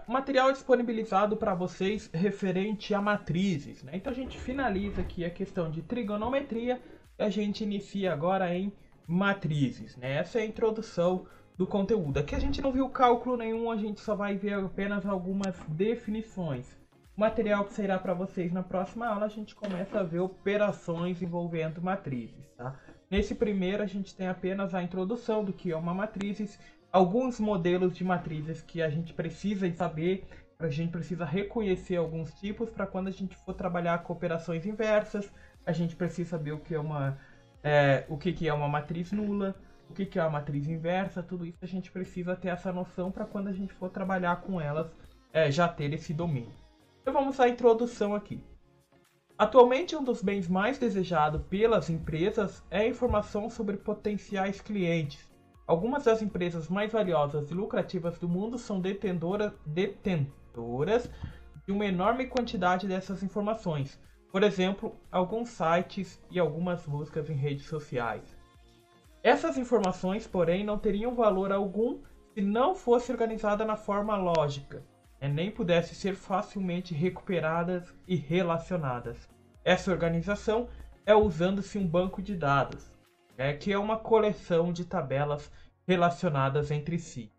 Material disponibilizado para vocês referente a matrizes, né? Então a gente finaliza aqui a questão de trigonometria e a gente inicia agora em matrizes, né? Essa é a introdução do conteúdo. Aqui a gente não viu cálculo nenhum, a gente só vai ver apenas algumas definições. O material que sairá para vocês na próxima aula, a gente começa a ver operações envolvendo matrizes, tá? Nesse primeiro a gente tem apenas a introdução do que é uma matriz, alguns modelos de matrizes que a gente precisa saber, a gente precisa reconhecer alguns tipos para quando a gente for trabalhar com operações inversas, a gente precisa saber o que é uma matriz nula, o que é uma matriz inversa, tudo isso a gente precisa ter essa noção para quando a gente for trabalhar com elas, já ter esse domínio. Então vamos à introdução aqui. Atualmente, um dos bens mais desejados pelas empresas é a informação sobre potenciais clientes. Algumas das empresas mais valiosas e lucrativas do mundo são detentoras de uma enorme quantidade dessas informações. Por exemplo, alguns sites e algumas buscas em redes sociais. Essas informações, porém, não teriam valor algum se não fosse organizada na forma lógica, nem pudesse ser facilmente recuperadas e relacionadas. Essa organização é usando-se um banco de dados, que é uma coleção de tabelas relacionadas entre si.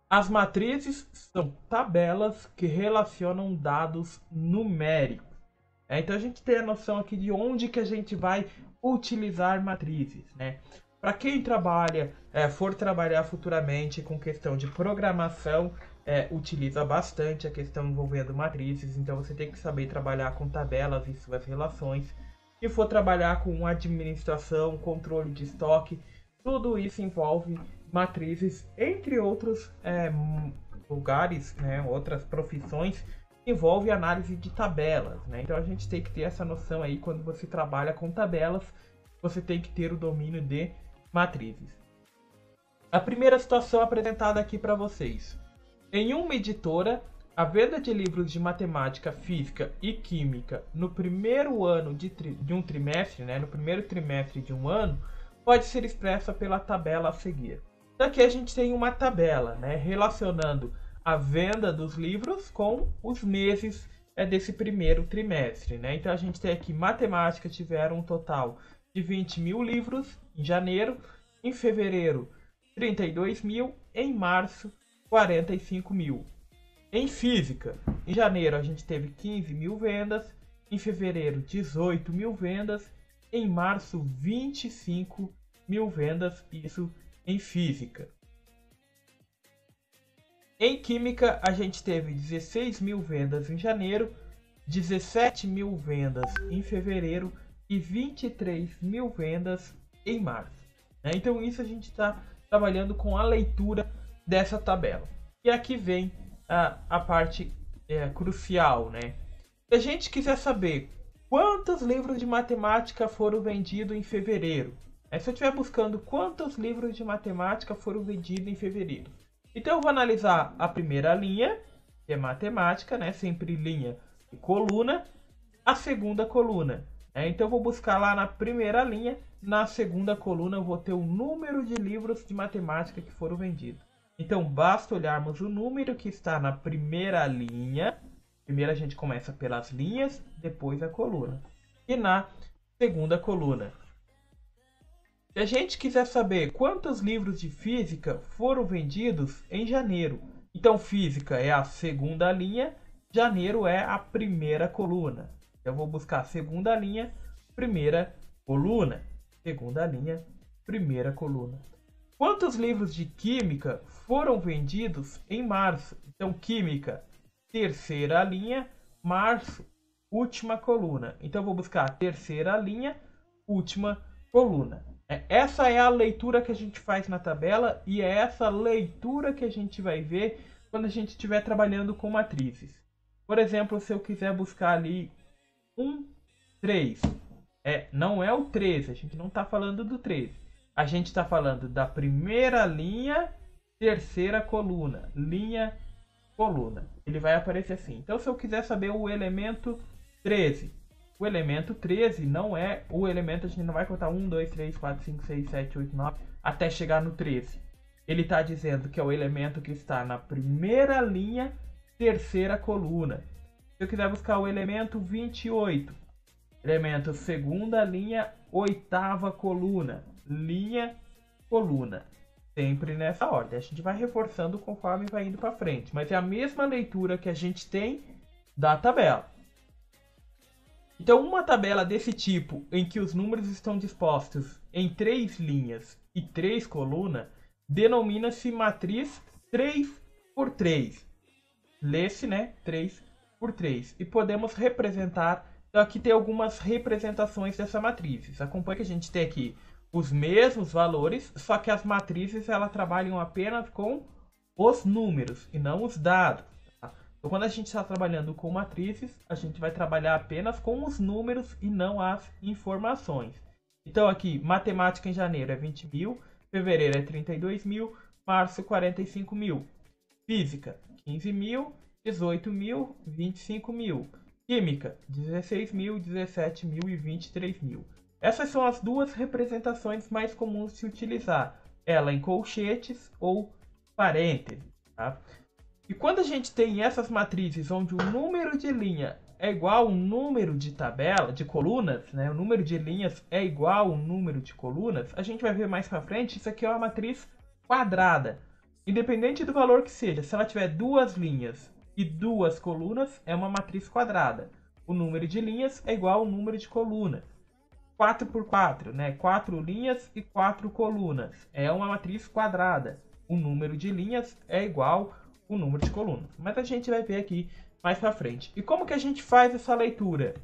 As matrizes são tabelas que relacionam dados numéricos. Então a gente tem a noção aqui de onde que a gente vai utilizar matrizes, né? Para quem for trabalhar futuramente com questão de programação, utiliza bastante a questão envolvendo matrizes, então você tem que saber trabalhar com tabelas e suas relações. Se for trabalhar com administração, controle de estoque, tudo isso envolve matrizes, entre outros lugares, né, outras profissões, envolve análise de tabelas, né? Então a gente tem que ter essa noção aí, quando você trabalha com tabelas, você tem que ter o domínio de matrizes. A primeira situação apresentada aqui para vocês. Em uma editora, a venda de livros de matemática, física e química no primeiro ano de um trimestre, no primeiro trimestre de um ano, pode ser expressa pela tabela a seguir. Então aqui a gente tem uma tabela, relacionando a venda dos livros com os meses desse primeiro trimestre, Então a gente tem aqui matemática, tiveram um total de 20 mil livros em janeiro, em fevereiro 32 mil, em março 45 mil. Em física, em janeiro a gente teve 15 mil vendas, em fevereiro 18 mil vendas, em março 25 mil vendas, isso em física. Em química a gente teve 16 mil vendas em janeiro, 17 mil vendas em fevereiro e 23 mil vendas em março. Então isso a gente está trabalhando com a leitura dessa tabela. E aqui vem a parte crucial, Se a gente quiser saber quantos livros de matemática foram vendidos em fevereiro, se eu estiver buscando quantos livros de matemática foram vendidos em fevereiro, então eu vou analisar a primeira linha, que é matemática, sempre linha e coluna, a segunda coluna. Então eu vou buscar lá na primeira linha, na segunda coluna eu vou ter o número de livros de matemática que foram vendidos. Então basta olharmos o número que está na primeira linha. Primeiro a gente começa pelas linhas, depois a coluna. E na segunda coluna. Se a gente quiser saber quantos livros de física foram vendidos em janeiro, então física é a segunda linha, janeiro é a primeira coluna. Eu vou buscar a segunda linha, primeira coluna. Segunda linha, primeira coluna. Quantos livros de química foram vendidos em março? Então, química, terceira linha, março, última coluna. Então, eu vou buscar a terceira linha, última coluna. Essa é a leitura que a gente faz na tabela e é essa leitura que a gente vai ver quando a gente estiver trabalhando com matrizes. Por exemplo, se eu quiser buscar ali 3, não é o 13, a gente não está falando do 13. A gente está falando da primeira linha, terceira coluna, linha, coluna. Ele vai aparecer assim. Então, se eu quiser saber o elemento 13, o elemento 13 não é o elemento, a gente não vai contar 1, 2, 3, 4, 5, 6, 7, 8, 9, até chegar no 13. Ele está dizendo que é o elemento que está na primeira linha, terceira coluna. Se eu quiser buscar o elemento 28, elemento segunda linha, oitava coluna, linha, coluna. Sempre nessa ordem. A gente vai reforçando conforme vai indo para frente. Mas é a mesma leitura que a gente tem da tabela. Então, uma tabela desse tipo, em que os números estão dispostos em 3 linhas e 3 colunas, denomina-se matriz 3x3. Lê-se, né? 3x3. E podemos representar. Então, aqui tem algumas representações dessa matriz. Acompanhe que a gente tem aqui os mesmos valores, só que as matrizes elas trabalham apenas com os números e não os dados. Tá? Então, quando a gente está trabalhando com matrizes, a gente vai trabalhar apenas com os números e não as informações. Então, aqui, matemática em janeiro é 20 mil, fevereiro é 32 mil, março 45 mil. Física, 15 mil, 18 mil, 25 mil. Química, 16 mil, 17 mil e 23 mil. Essas são as duas representações mais comuns de se utilizar. Ela em colchetes ou parênteses. Tá? E quando a gente tem essas matrizes onde o número de linha é igual ao número de tabela, de colunas, né? O número de linhas é igual ao número de colunas, a gente vai ver mais para frente, isso aqui é uma matriz quadrada. Independente do valor que seja, se ela tiver 2 linhas e 2 colunas, é uma matriz quadrada. O número de linhas é igual ao número de colunas. 4 por 4, né? 4 linhas e 4 colunas. É uma matriz quadrada. O número de linhas é igual ao número de colunas. Mas a gente vai ver aqui mais para frente. E como que a gente faz essa leitura?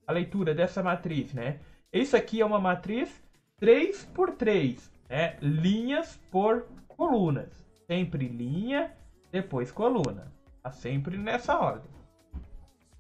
A leitura dessa matriz, né? Isso aqui é uma matriz 3 por 3, né? Linhas por colunas. Sempre linha, depois coluna. Tá sempre nessa ordem.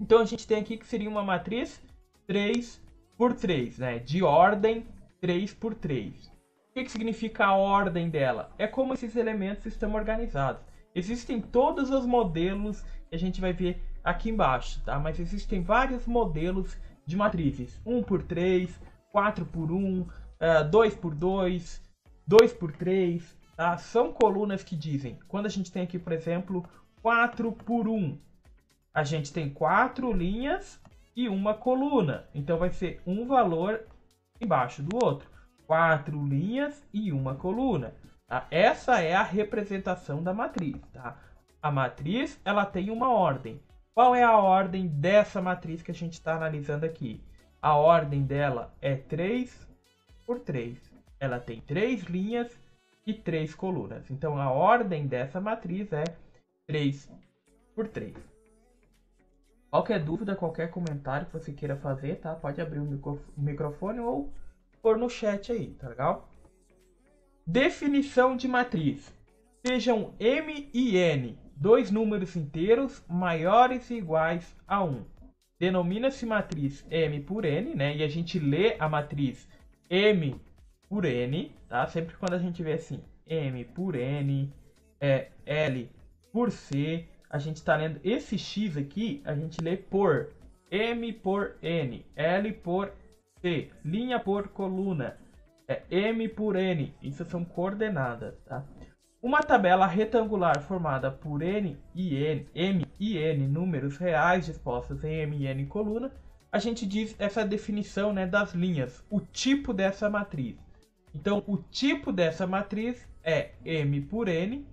Então a gente tem aqui que seria uma matriz 3 por 3, né? De ordem 3 por 3. O que significa a ordem dela? É como esses elementos estão organizados. Existem todos os modelos que a gente vai ver aqui embaixo, tá? Mas existem vários modelos de matrizes. 1 por 3, 4 por 1, 2 por 2, 2 por 3, tá? São colunas que dizem, quando a gente tem aqui, por exemplo, 4 por 1, a gente tem 4 linhas e uma coluna. Então vai ser um valor embaixo do outro. 4 linhas e uma coluna. Tá? Essa é a representação da matriz. Tá? A matriz ela tem uma ordem. Qual é a ordem dessa matriz que a gente está analisando aqui? A ordem dela é 3 por 3. Ela tem 3 linhas e 3 colunas. Então a ordem dessa matriz é 3 por 3. Qualquer dúvida, qualquer comentário que você queira fazer, tá? Pode abrir o microfone ou pôr no chat aí, tá legal? Definição de matriz. Sejam M e N, dois números inteiros maiores e iguais a 1. Denomina-se matriz M por N, né? E a gente lê a matriz M por N, tá? Sempre quando a gente vê assim, M por N, L por C, a gente está lendo esse X aqui, a gente lê por M por N, L por C, linha por coluna, M por N, isso são coordenadas, tá? Uma tabela retangular formada por M e N números reais dispostos em M e N coluna, a gente diz essa definição, né, das linhas, o tipo dessa matriz. Então, o tipo dessa matriz é M por N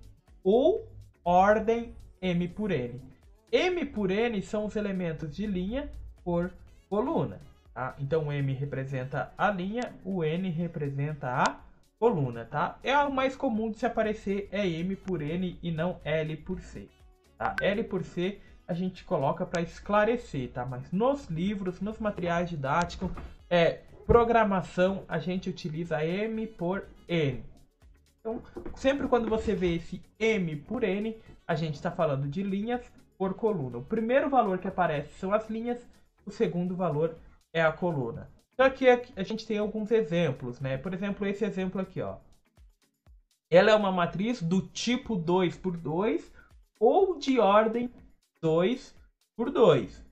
ou ordem M por N. M por N são os elementos de linha por coluna. Tá? Então, o M representa a linha, o N representa a coluna. Tá? É o mais comum de se aparecer, é M por N e não L por C. Tá? L por C a gente coloca para esclarecer, tá? Mas nos livros, nos materiais didáticos, programação, a gente utiliza M por N. Então, sempre quando você vê esse M por N, a gente está falando de linhas por coluna. O primeiro valor que aparece são as linhas, o segundo valor é a coluna. Então aqui a gente tem alguns exemplos, né? Por exemplo, esse exemplo aqui, ó. Ela é uma matriz do tipo 2 por 2 ou de ordem 2 por 2.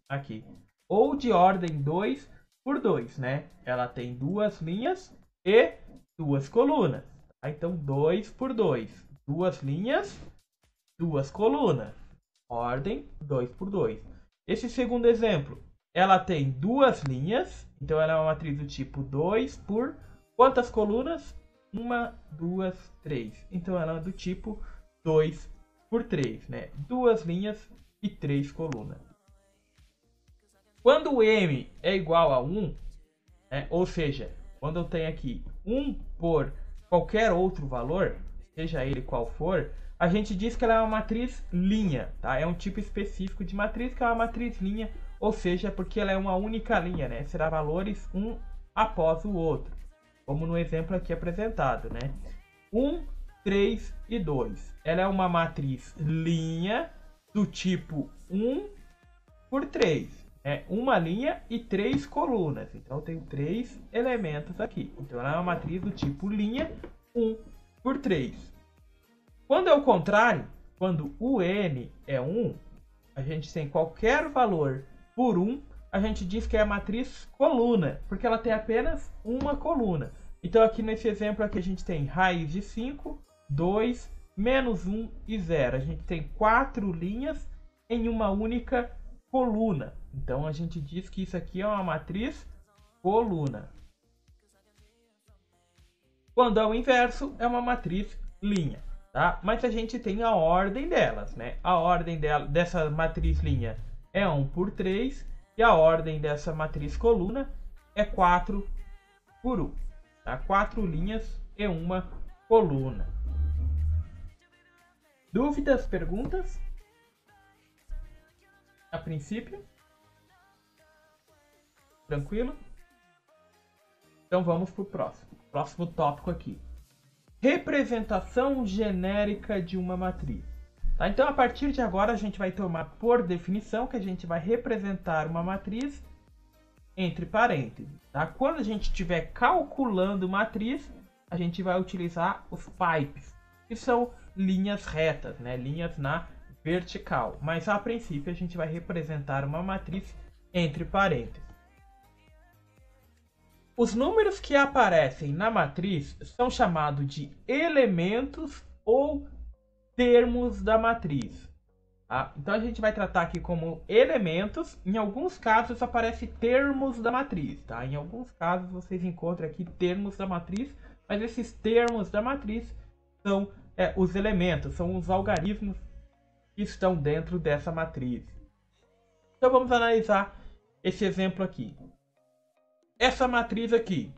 Aqui. Ou de ordem 2 por 2, né? Ela tem 2 linhas e 2 colunas. Então, 2 por 2. 2 linhas 2 colunas. Ordem 2 por 2. Esse segundo exemplo, ela tem 2 linhas, então ela é uma matriz do tipo 2 por quantas colunas? 1, 2, 3. Então ela é do tipo 2 por 3, né? 2 linhas e 3 colunas. Quando o M é igual a 1, né? Ou seja, quando eu tenho aqui 1 por qualquer outro valor, seja ele qual for, a gente diz que ela é uma matriz linha, tá? É um tipo específico de matriz que é uma matriz linha, ou seja, porque ela é uma única linha, né? Será valores um após o outro, como no exemplo aqui apresentado, né? 1, 3 e 2. Ela é uma matriz linha do tipo 1 por 3. É uma linha e 3 colunas. Então, eu tenho 3 elementos aqui. Então, ela é uma matriz do tipo linha 1 por 3. Quando é o contrário, quando o n é 1, a gente tem qualquer valor por 1, a gente diz que é a matriz coluna, porque ela tem apenas uma coluna. Então, aqui nesse exemplo aqui, a gente tem raiz de 5, 2, menos 1 e 0. A gente tem 4 linhas em uma única coluna. Então, a gente diz que isso aqui é uma matriz coluna. Quando é o inverso, é uma matriz linha, tá? Mas a gente tem a ordem delas, né? A ordem dessa matriz linha é 1 por 3 e a ordem dessa matriz coluna é 4 por 1. Tá? 4 linhas e uma coluna. Dúvidas, perguntas? A princípio? Tranquilo? Então vamos para o próximo tópico aqui. Representação genérica de uma matriz. Tá? Então a partir de agora a gente vai tomar por definição que a gente vai representar uma matriz entre parênteses. Tá? Quando a gente estiver calculando matriz, a gente vai utilizar os pipes, que são linhas retas, né? Linhas na vertical. Mas a princípio a gente vai representar uma matriz entre parênteses. Os números que aparecem na matriz são chamados de elementos ou termos da matriz. Tá? Então a gente vai tratar aqui como elementos. Em alguns casos aparece termos da matriz. Tá? Em alguns casos vocês encontram aqui termos da matriz, mas esses termos da matriz são os elementos, são os algarismos que estão dentro dessa matriz. Então vamos analisar esse exemplo aqui. Essa matriz aqui.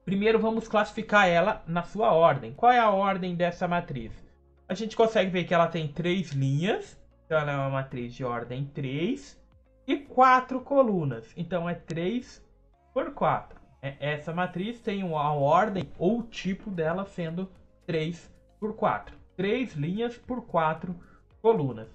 Primeiro vamos classificar ela na sua ordem. Qual é a ordem dessa matriz? A gente consegue ver que ela tem 3 linhas. Então ela é uma matriz de ordem 3. E 4 colunas. Então é 3 por 4. Essa matriz tem a ordem ou o tipo dela sendo 3 por 4. 3 linhas por 4 colunas.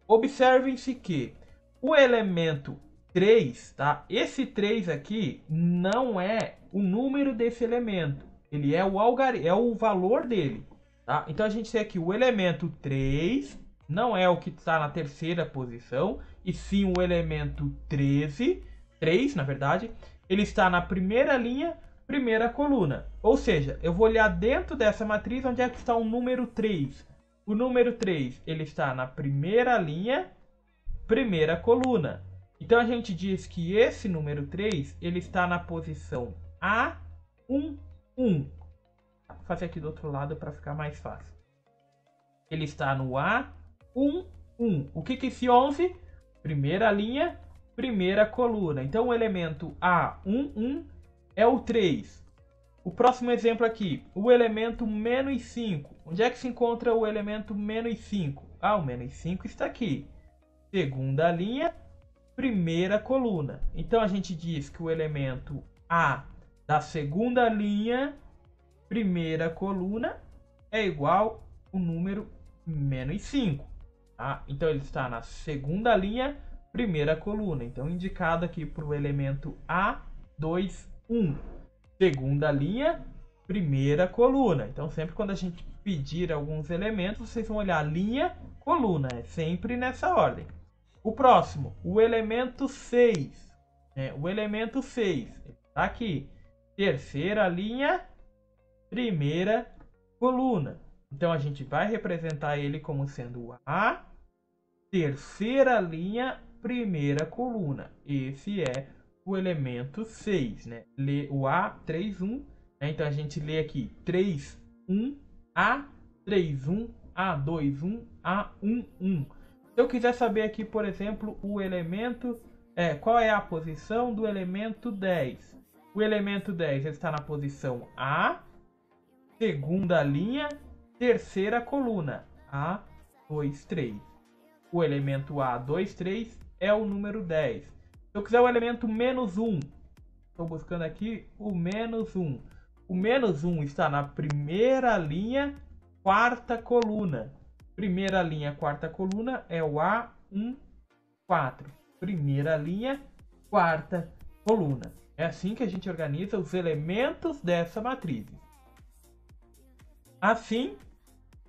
Observem-se que o elemento 3, tá? Esse 3 aqui não é o número desse elemento. Ele é o valor dele, tá? Então a gente tem aqui o elemento 3, não é o que está na terceira posição, e sim o elemento 13, 3 na verdade, ele está na primeira linha, primeira coluna. Ou seja, eu vou olhar dentro dessa matriz onde é que está o número 3. O número 3, ele está na primeira linha, primeira coluna. Então a gente diz que esse número 3, ele está na posição A11. Vou fazer aqui do outro lado para ficar mais fácil. Ele está no A11. O que é esse 11? Primeira linha, primeira coluna. Então o elemento A11 é o 3. O próximo exemplo aqui, o elemento menos 5. Onde é que se encontra o elemento menos 5? O menos 5 está aqui. Segunda linha, primeira coluna. Então a gente diz que o elemento A da segunda linha, primeira coluna, é igual ao número menos 5. Tá? Então ele está na segunda linha, primeira coluna. Então indicado aqui para o elemento A21. Segunda linha, primeira coluna. Então sempre quando a gente pedir alguns elementos, vocês vão olhar linha, coluna. É sempre nessa ordem. O próximo, o elemento 6. O elemento 6 está aqui. Terceira linha, primeira coluna. Então a gente vai representar ele como sendo a terceira linha, primeira coluna. Esse é o elemento 6, né? Lê o A, 3, 1. Né? Então a gente lê aqui 3, 1, A, 3, 1, A, 2, 1, A, 1, 1. Se eu quiser saber aqui, por exemplo, o elemento, qual é a posição do elemento 10? O elemento 10 está na posição A, segunda linha, terceira coluna, A, 2, 3. O elemento A, 2, 3 é o número 10. Se eu quiser o elemento menos 1, estou buscando aqui o menos 1. O menos 1 está na primeira linha, quarta coluna. Primeira linha, quarta coluna é o A1, 4. Primeira linha, quarta coluna. É assim que a gente organiza os elementos dessa matriz. Assim,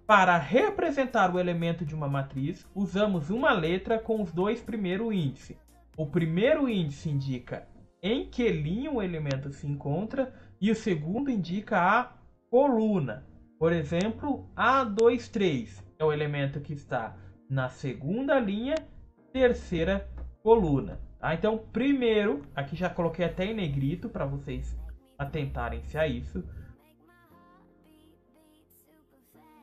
para representar o elemento de uma matriz, usamos uma letra com os dois primeiros índices. O primeiro índice indica em que linha o elemento se encontra e o segundo indica a coluna. Por exemplo, A23 é o elemento que está na segunda linha, terceira coluna. Tá? Então, primeiro, aqui já coloquei até em negrito para vocês atentarem-se a isso.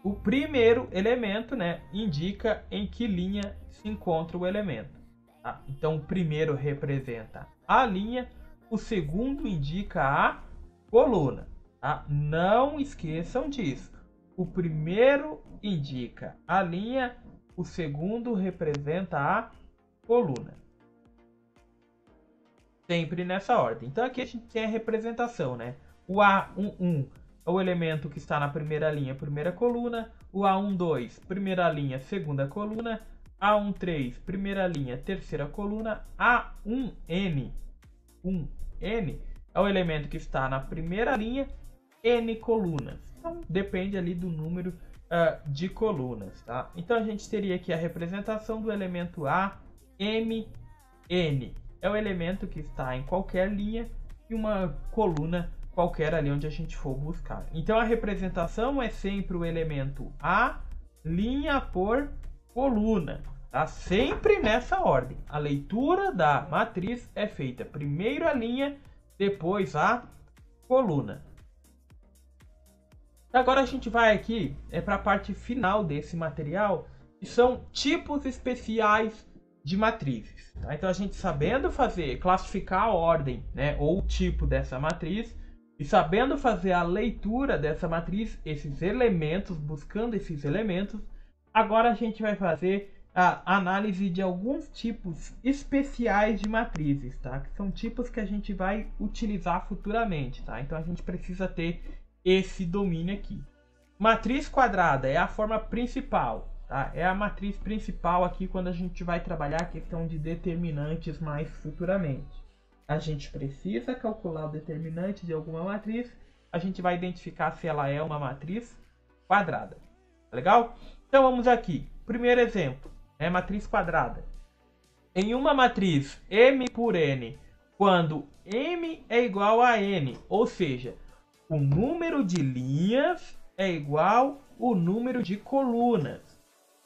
O primeiro elemento, né, indica em que linha se encontra o elemento. Tá? Então, o primeiro representa a linha, o segundo indica a coluna. Tá? Não esqueçam disso. O primeiro indica a linha, o segundo representa a coluna. Sempre nessa ordem. Então, aqui a gente tem a representação, né? O A11 é o elemento que está na primeira linha, primeira coluna. O A12, primeira linha, segunda coluna. A13, primeira linha, terceira coluna. A1N, 1N é o elemento que está na primeira linha, N colunas. Então, depende ali do número de colunas, tá? Então, a gente teria aqui a representação do elemento A, M, N. É o elemento que está em qualquer linha e uma coluna qualquer ali onde a gente for buscar. Então a representação é sempre o elemento A, linha por coluna. Tá? Sempre nessa ordem. A leitura da matriz é feita primeiro a linha, depois a coluna. Agora a gente vai aqui para a parte final desse material, que são tipos especiais de matrizes. Tá? Então a gente sabendo classificar a ordem, né, ou o tipo dessa matriz, e sabendo fazer a leitura dessa matriz, esses elementos, buscando esses elementos, agora a gente vai fazer a análise de alguns tipos especiais de matrizes, tá? Que são tipos que a gente vai utilizar futuramente, tá? Então a gente precisa ter esse domínio aqui. Matriz quadrada é a forma principal, tá? É a matriz principal aqui quando a gente vai trabalhar a questão de determinantes mais futuramente. A gente precisa calcular o determinante de alguma matriz. A gente vai identificar se ela é uma matriz quadrada. Legal? Então vamos aqui. Primeiro exemplo é matriz quadrada. Em uma matriz M por N, quando M é igual a N, ou seja, o número de linhas é igual ao número de colunas,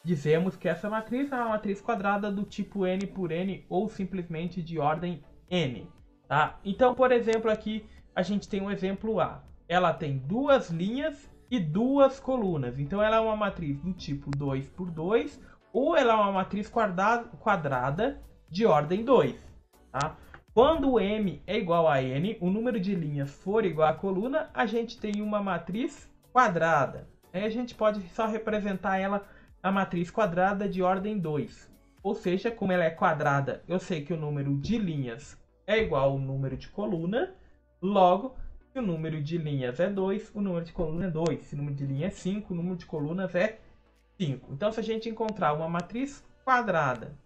dizemos que essa matriz é uma matriz quadrada do tipo N por N ou simplesmente de ordem N, tá? Então, por exemplo, aqui a gente tem um exemplo A. Ela tem duas linhas e duas colunas. Então, ela é uma matriz do tipo 2 por 2 ou ela é uma matriz quadrada de ordem 2, tá? Quando M é igual a N, o número de linhas for igual à coluna, a gente tem uma matriz quadrada. Aí a gente pode só representar ela a matriz quadrada de ordem 2. Ou seja, como ela é quadrada, eu sei que o número de linhas é igual ao número de coluna. Logo, se o número de linhas é 2, o número de coluna é 2. Se o número de linha é 5, o número de colunas é 5. Então, se a gente encontrar uma matriz quadrada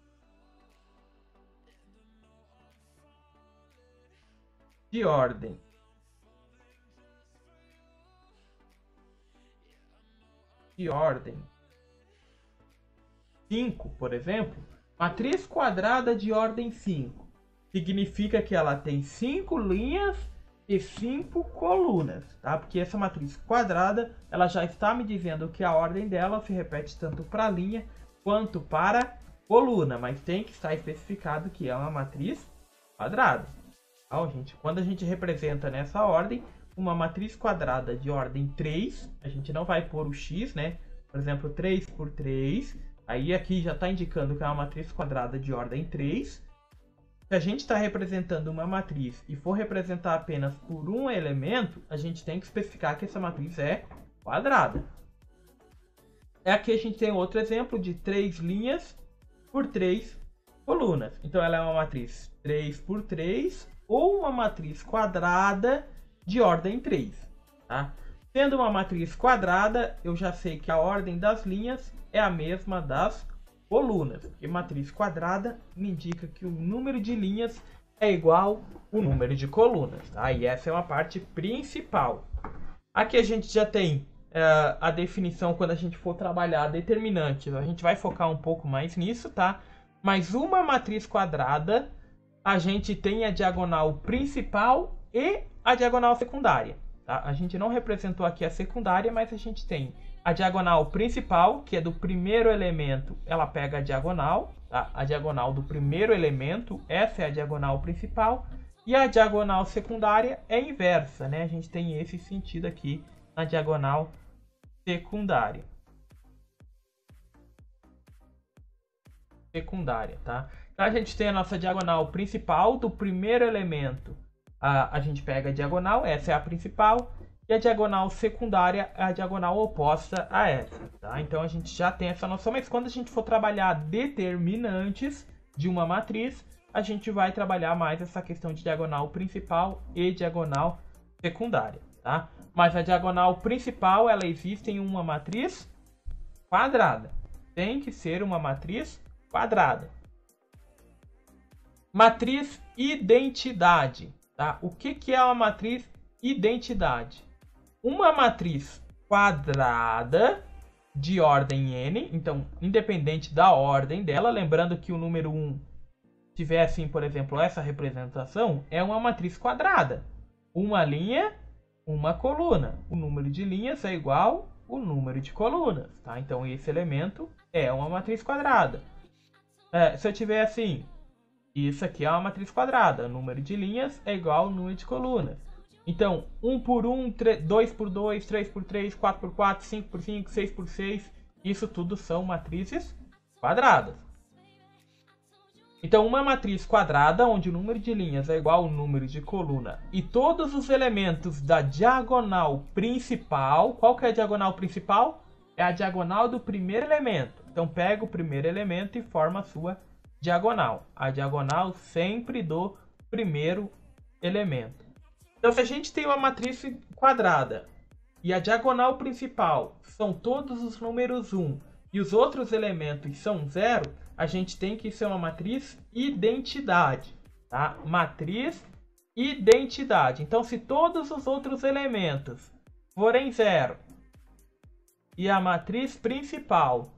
de ordem de ordem 5, por exemplo, matriz quadrada de ordem 5 significa que ela tem 5 linhas e 5 colunas, tá? Porque essa matriz quadrada, ela já está me dizendo que a ordem dela se repete tanto para linha quanto para coluna, mas tem que estar especificado que é uma matriz quadrada. Então, gente, quando a gente representa nessa ordem, uma matriz quadrada de ordem 3, a gente não vai pôr o x, né? Por exemplo, 3 por 3, aí aqui já está indicando que é uma matriz quadrada de ordem 3. Se a gente está representando uma matriz e for representar apenas por um elemento, a gente tem que especificar que essa matriz é quadrada. Aqui a gente tem outro exemplo de 3 linhas por 3 colunas. Então ela é uma matriz 3 por 3 ou uma matriz quadrada de ordem 3. Tá? Sendo uma matriz quadrada, eu já sei que a ordem das linhas é a mesma das colunas, porque matriz quadrada me indica que o número de linhas é igual ao número de colunas, tá? E essa é uma parte principal. Aqui a gente já tem a definição quando a gente for trabalhar determinantes. A gente vai focar um pouco mais nisso, tá? Mas uma matriz quadrada, a gente tem a diagonal principal e a diagonal secundária. Tá? A gente não representou aqui a secundária, mas a gente tem a diagonal principal, que é do primeiro elemento, ela pega a diagonal, tá? A diagonal do primeiro elemento, essa é a diagonal principal, e a diagonal secundária é inversa, né? A gente tem esse sentido aqui na diagonal secundária. Tá? Então a gente tem a nossa diagonal principal do primeiro elemento, a gente pega a diagonal, essa é a principal, e a diagonal secundária é a diagonal oposta a essa, tá? Então a gente já tem essa noção, mas quando a gente for trabalhar determinantes de uma matriz, a gente vai trabalhar mais essa questão de diagonal principal e diagonal secundária, tá? Mas a diagonal principal, ela existe em uma matriz quadrada. Tem que ser uma matriz quadrada. Matriz identidade, tá? O que é uma matriz identidade? Uma matriz quadrada de ordem n, então independente da ordem dela, lembrando que o número 1 tiver assim, por exemplo, essa representação, é uma matriz quadrada. Uma linha, uma coluna. O número de linhas é igual ao número de colunas, tá? Então esse elemento é uma matriz quadrada. Se eu tiver assim, isso aqui é uma matriz quadrada, o número de linhas é igual ao número de colunas. Então, 1 por 1, 2 por 2, 3 por 3, 4 por 4, 5 por 5, 6 por 6, isso tudo são matrizes quadradas. Então, uma matriz quadrada, onde o número de linhas é igual ao número de coluna e todos os elementos da diagonal principal, qual que é a diagonal principal? É a diagonal do primeiro elemento. Então, pega o primeiro elemento e forma a sua diagonal. A diagonal sempre do primeiro elemento. Então, se a gente tem uma matriz quadrada e a diagonal principal são todos os números 1 e os outros elementos são 0, a gente tem que ser uma matriz identidade, tá? Matriz identidade. Então, se todos os outros elementos forem 0 e a matriz principal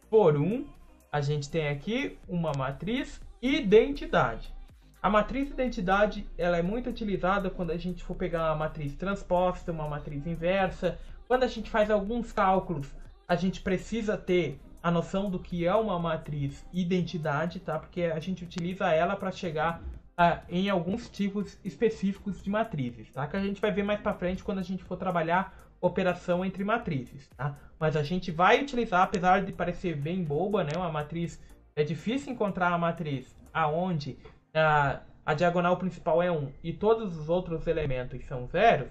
for 1, a gente tem aqui uma matriz identidade. A matriz identidade, ela é muito utilizada quando a gente for pegar uma matriz transposta, uma matriz inversa. Quando a gente faz alguns cálculos, a gente precisa ter a noção do que é uma matriz identidade, tá? Porque a gente utiliza ela para chegar em alguns tipos específicos de matrizes, tá? Que a gente vai ver mais para frente quando a gente for trabalhar operação entre matrizes, tá? Mas a gente vai utilizar, apesar de parecer bem boba, né? Uma matriz, é difícil encontrar a matriz aonde a diagonal principal é 1 e todos os outros elementos são zeros.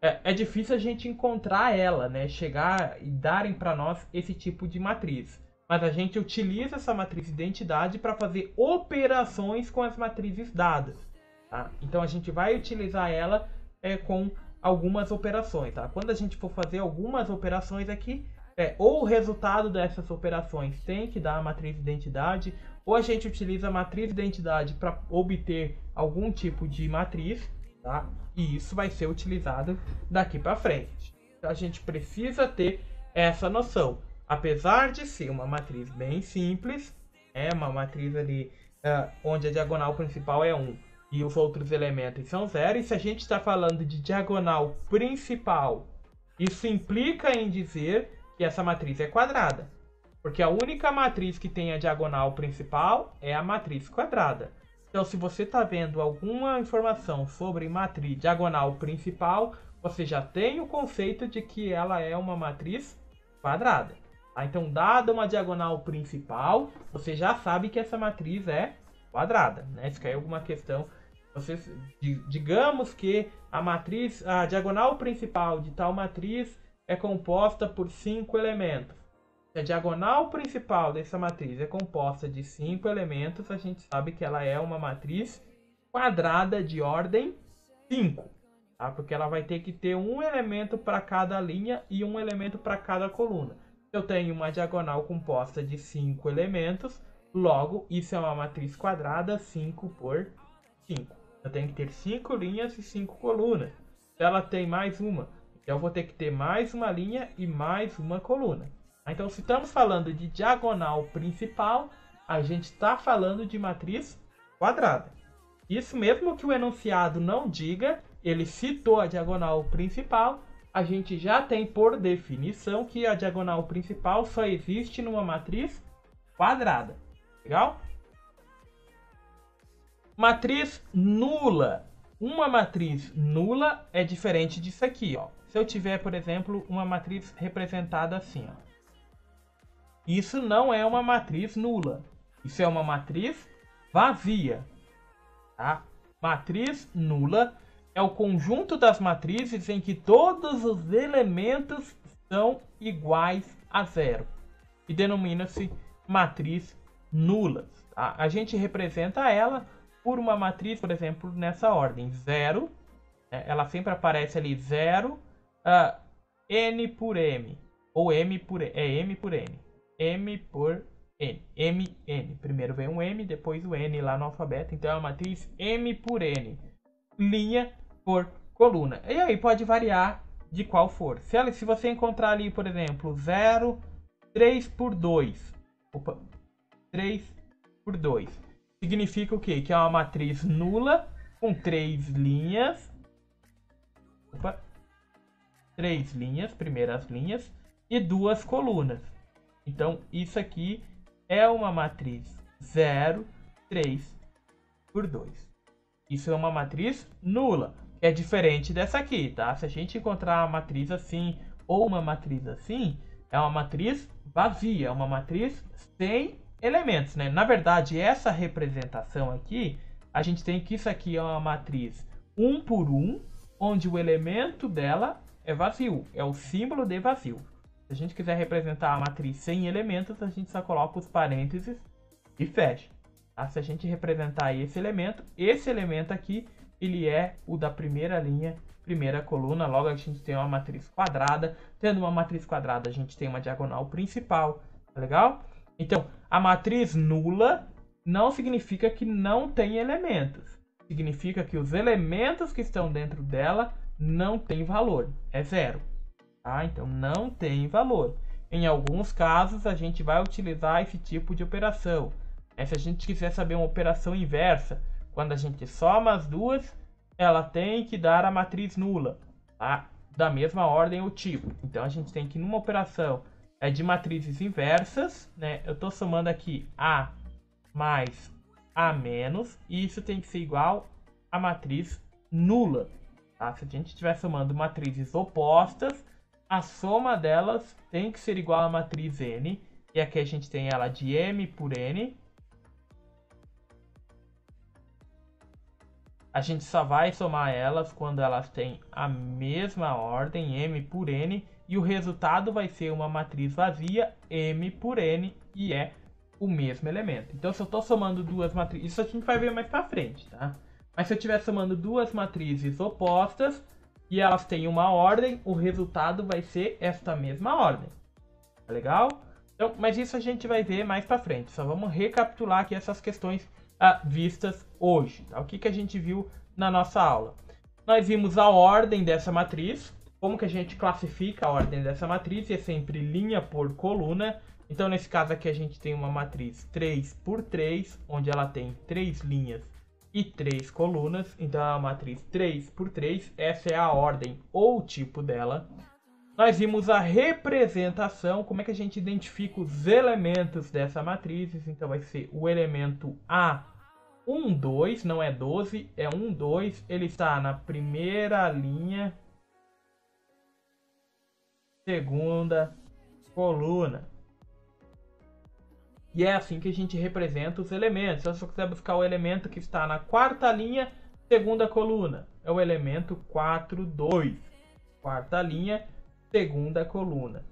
É difícil a gente encontrar ela, né? Chegar e darem para nós esse tipo de matriz. Mas a gente utiliza essa matriz de identidade para fazer operações com as matrizes dadas, tá? Então a gente vai utilizar ela com algumas operações, tá? Quando a gente for fazer algumas operações aqui, ou o resultado dessas operações tem que dar a matriz de identidade, ou a gente utiliza a matriz de identidade para obter algum tipo de matriz, tá? E isso vai ser utilizado daqui para frente. Então a gente precisa ter essa noção. Apesar de ser uma matriz bem simples, uma matriz ali onde a diagonal principal é 1 e os outros elementos são 0. E se a gente está falando de diagonal principal, isso implica em dizer que essa matriz é quadrada. Porque a única matriz que tem a diagonal principal é a matriz quadrada. Então, se você está vendo alguma informação sobre matriz diagonal principal, você já tem o conceito de que ela é uma matriz quadrada. Então, dada uma diagonal principal, você já sabe que essa matriz é quadrada, né? Se cair alguma questão, digamos que a diagonal principal de tal matriz é composta por 5 elementos. Se a diagonal principal dessa matriz é composta de 5 elementos, a gente sabe que ela é uma matriz quadrada de ordem 5. Tá? Porque ela vai ter que ter um elemento para cada linha e um elemento para cada coluna. Eu tenho uma diagonal composta de 5 elementos, logo isso é uma matriz quadrada 5 por 5. Eu tenho que ter 5 linhas e 5 colunas. Se ela tem mais uma, então eu vou ter que ter mais uma linha e mais uma coluna. Então, se estamos falando de diagonal principal, a gente está falando de matriz quadrada. Isso mesmo que o enunciado não diga, ele citou a diagonal principal, a gente já tem por definição que a diagonal principal só existe numa matriz quadrada. Legal? Matriz nula. Uma matriz nula é diferente disso aqui, ó. Se eu tiver, por exemplo, uma matriz representada assim, ó. Isso não é uma matriz nula. Isso é uma matriz vazia. Tá? Matriz nula é o conjunto das matrizes em que todos os elementos são iguais a 0. E denomina-se matriz nula. Tá? A gente representa ela por uma matriz, por exemplo, nessa ordem. 0. Ela sempre aparece ali 0, n por m. Ou m por n. É m por n. M por N. M, N. Primeiro vem um M, depois o N lá no alfabeto. Então é uma matriz M por N. Linha por coluna. E aí pode variar de qual for. Se você encontrar ali, por exemplo, 0, 3 por 2. Opa. 3 por 2. Significa o quê? Que é uma matriz nula com 3 linhas. Opa. 3 linhas, primeiras linhas. E 2 colunas. Então, isso aqui é uma matriz 0, 3 por 2. Isso é uma matriz nula, que é diferente dessa aqui, tá? Se a gente encontrar uma matriz assim ou uma matriz assim, é uma matriz vazia, é uma matriz sem elementos, né? Na verdade, essa representação aqui, a gente tem que isso aqui é uma matriz 1 por 1, onde o elemento dela é vazio, é o símbolo de vazio. Se a gente quiser representar a matriz sem elementos, a gente só coloca os parênteses e fecha. Tá? Se a gente representar esse elemento aqui, ele é o da primeira linha, primeira coluna. Logo a gente tem uma matriz quadrada. Tendo uma matriz quadrada, a gente tem uma diagonal principal. Tá legal? Então, a matriz nula não significa que não tem elementos. Significa que os elementos que estão dentro dela não têm valor. É 0. Tá? Então não tem valor. Em alguns casos a gente vai utilizar esse tipo de operação. Se a gente quiser saber uma operação inversa, quando a gente soma as duas, ela tem que dar a matriz nula, tá? Da mesma ordem ou tipo. Então a gente tem que numa operação de matrizes inversas, né? Eu estou somando aqui A mais A menos, e isso tem que ser igual a matriz nula. Tá? Se a gente estiver somando matrizes opostas, a soma delas tem que ser igual à matriz N. E aqui a gente tem ela de M por N. A gente só vai somar elas quando elas têm a mesma ordem, M por N. E o resultado vai ser uma matriz vazia, M por N. E é o mesmo elemento. Então se eu estou somando duas matrizes, isso a gente vai ver mais para frente, tá? Mas se eu estiver somando duas matrizes opostas, e elas têm uma ordem, o resultado vai ser esta mesma ordem. Tá legal? Então, mas isso a gente vai ver mais para frente. Só vamos recapitular aqui essas questões vistas hoje. Tá? O que a gente viu na nossa aula? Nós vimos a ordem dessa matriz. Como que a gente classifica a ordem dessa matriz? É sempre linha por coluna. Então, nesse caso aqui, a gente tem uma matriz 3 por 3, onde ela tem 3 linhas e 3 colunas. Então é uma matriz 3 por 3. Essa é a ordem ou o tipo dela. Nós vimos a representação, como é que a gente identifica os elementos dessa matriz. Então vai ser o elemento A, 1, 2, não é 12, é 1, 2. Ele está na primeira linha, segunda coluna. E é assim que a gente representa os elementos. Então, se eu quiser buscar o elemento que está na quarta linha, segunda coluna, é o elemento 4, 2. Quarta linha, segunda coluna.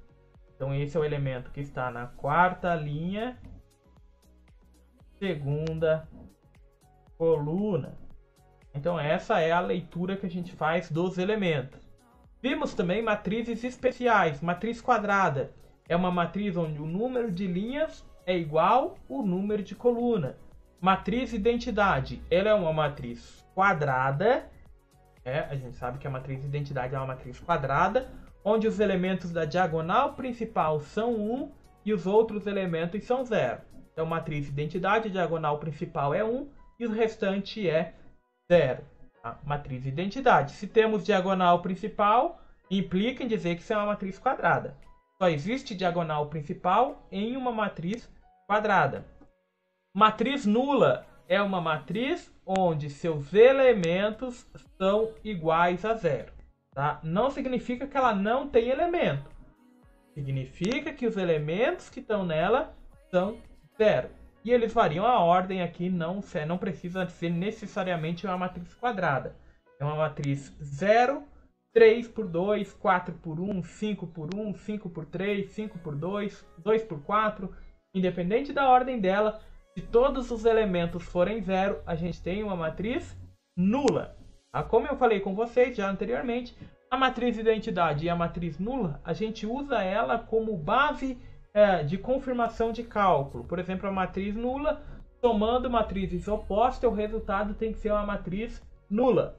Então, esse é o elemento que está na quarta linha, segunda coluna. Então, essa é a leitura que a gente faz dos elementos. Vimos também matrizes especiais. Matriz quadrada é uma matriz onde o número de linhas é igual ao número de coluna. Matriz identidade, ela é uma matriz quadrada. A gente sabe que a matriz identidade é uma matriz quadrada, onde os elementos da diagonal principal são 1 e os outros elementos são 0. Então, matriz identidade, a diagonal principal é 1 e o restante é 0. Tá? Matriz identidade. Se temos diagonal principal, implica em dizer que isso é uma matriz quadrada. Só existe diagonal principal em uma matriz quadrada. Matriz nula é uma matriz onde seus elementos são iguais a 0. Tá? Não significa que ela não tem elemento. Significa que os elementos que estão nela são 0. E eles variam a ordem aqui, não precisa ser necessariamente uma matriz quadrada. É uma matriz 0, 3 por 2, 4 por 1, 5 por 1, 5 por 3, 5 por 2, 2 por 4. Independente da ordem dela, se todos os elementos forem 0, a gente tem uma matriz nula. Tá? Como eu falei com vocês já anteriormente, a matriz identidade e a matriz nula, a gente usa ela como base de confirmação de cálculo. Por exemplo, a matriz nula, somando matrizes opostas, o resultado tem que ser uma matriz nula.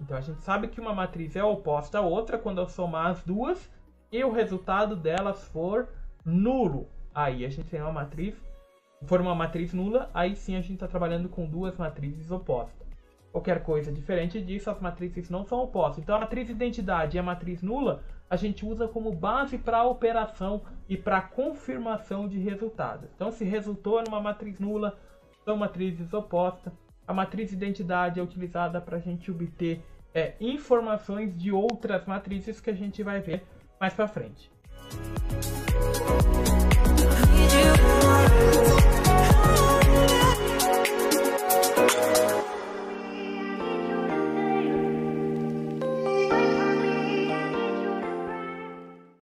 Então a gente sabe que uma matriz é oposta à outra quando eu somar as duas e o resultado delas for nulo. Aí a gente tem uma matriz, se for uma matriz nula, aí sim a gente está trabalhando com duas matrizes opostas. Qualquer coisa diferente disso, as matrizes não são opostas. Então a matriz identidade e a matriz nula a gente usa como base para a operação e para a confirmação de resultados. Então se resultou numa matriz nula, são matrizes opostas. A matriz identidade é utilizada para a gente obter informações de outras matrizes que a gente vai ver mais para frente.